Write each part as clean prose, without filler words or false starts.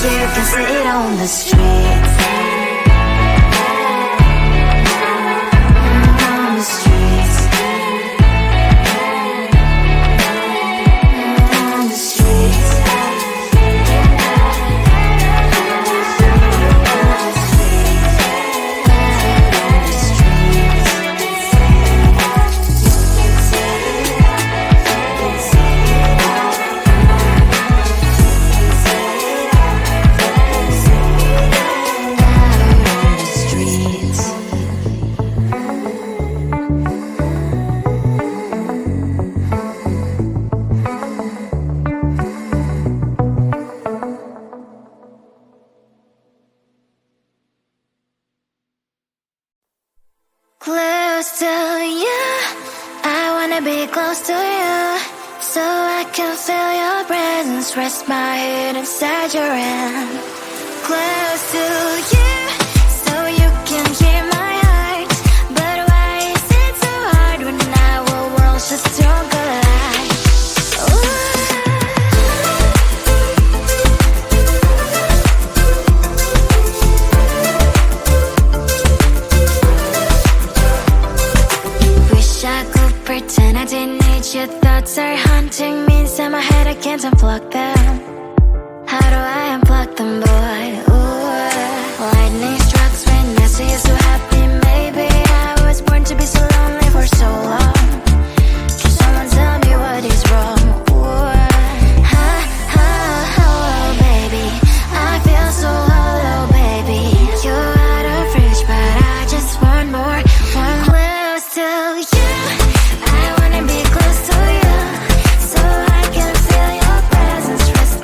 so you can see it on the streets. On the streets. On the streets. Close to you, I wanna be close to you, so I can feel your presence, rest my head inside your hand. Close to you, so you can hear my heart, but why is it so hard when our worlds just don't collide? I could pretend I didn't need your thoughts are haunting me inside my head, I can't unplug them. How do I unplug them, boy? Ooh, lightning strikes when I see you so happy. Maybe I was born to be so lonely for so long. Can someone tell me what is wrong? Ooh, oh, baby, I feel so hollow, baby. You're out of reach, but I just want more. One close to you. I wanna be close to you, so I can feel your presence, rest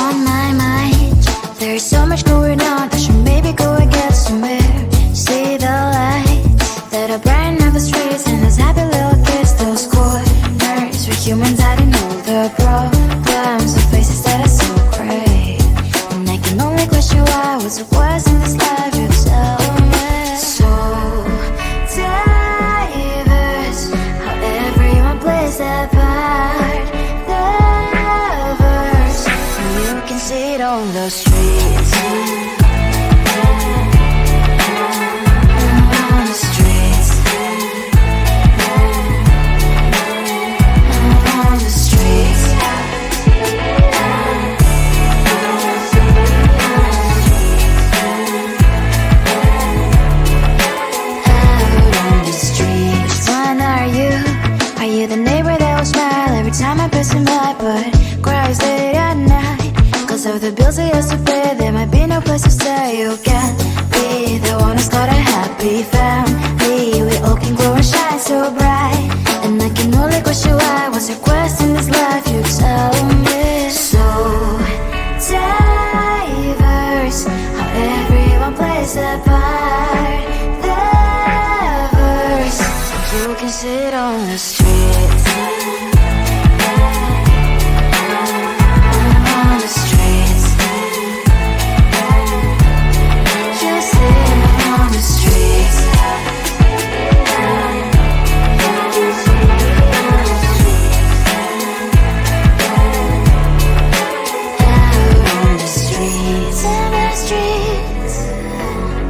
on my mind. There's so much going on, I should maybe go and get somewhere. See the lights that are brighten up the streets, and those happy little kids, those corners where humans hiding all the problems, the faces that are so great. And I can only question why was it was in this life, you tell me. So diverse, how everyone plays their part. Diverse, and you can see it on the streets. On the streets. On the streets. Are you the neighbor that will smile every time I pass him by, but cries late at night? Cause of the bills he has to pay, there might be no place to stay. You can be the one who's got a happy family. We all can glow and shine so bright, and I can only question why. What's your quest in this life, you tell me. So diverse, how everyone plays their part. Diverse, you can sit on the streets. On the streets. You sit on the streets. Out on the streets. In the streets.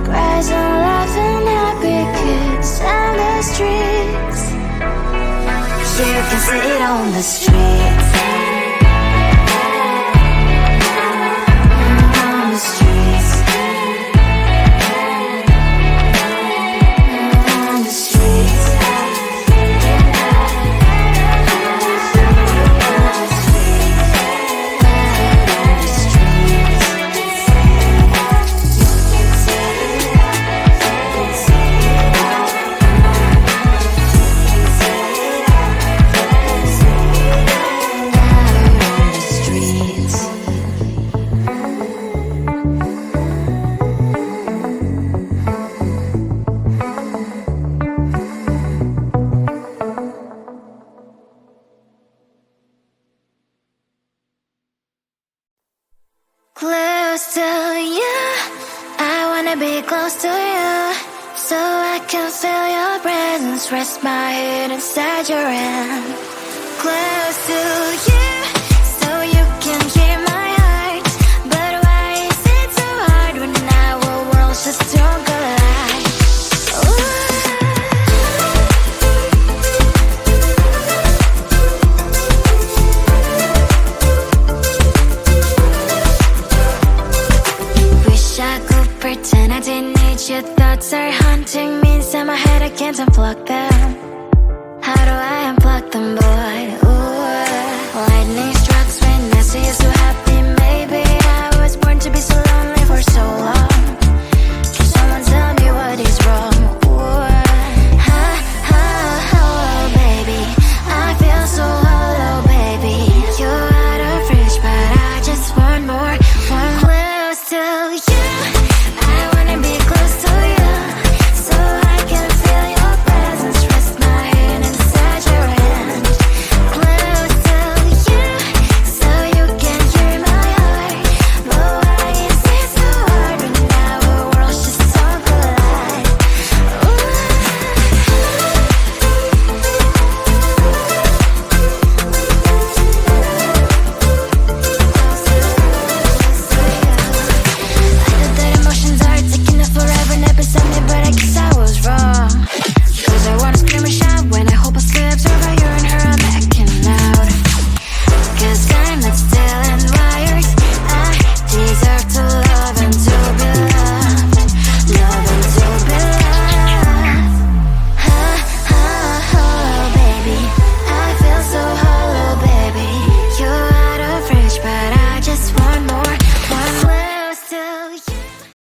Cries and laughing happy kids. And the streets. You can see it on the streets. On the streets. On the streets. Close to you, I wanna be close to you, so I can feel your presence, rest my head inside your hand. Close to you, so you can hear my heart, but why is it so hard when our worlds just don't collide? Wish I could pretend I didn't need your thoughts are haunting me inside my head, I can't unplug them.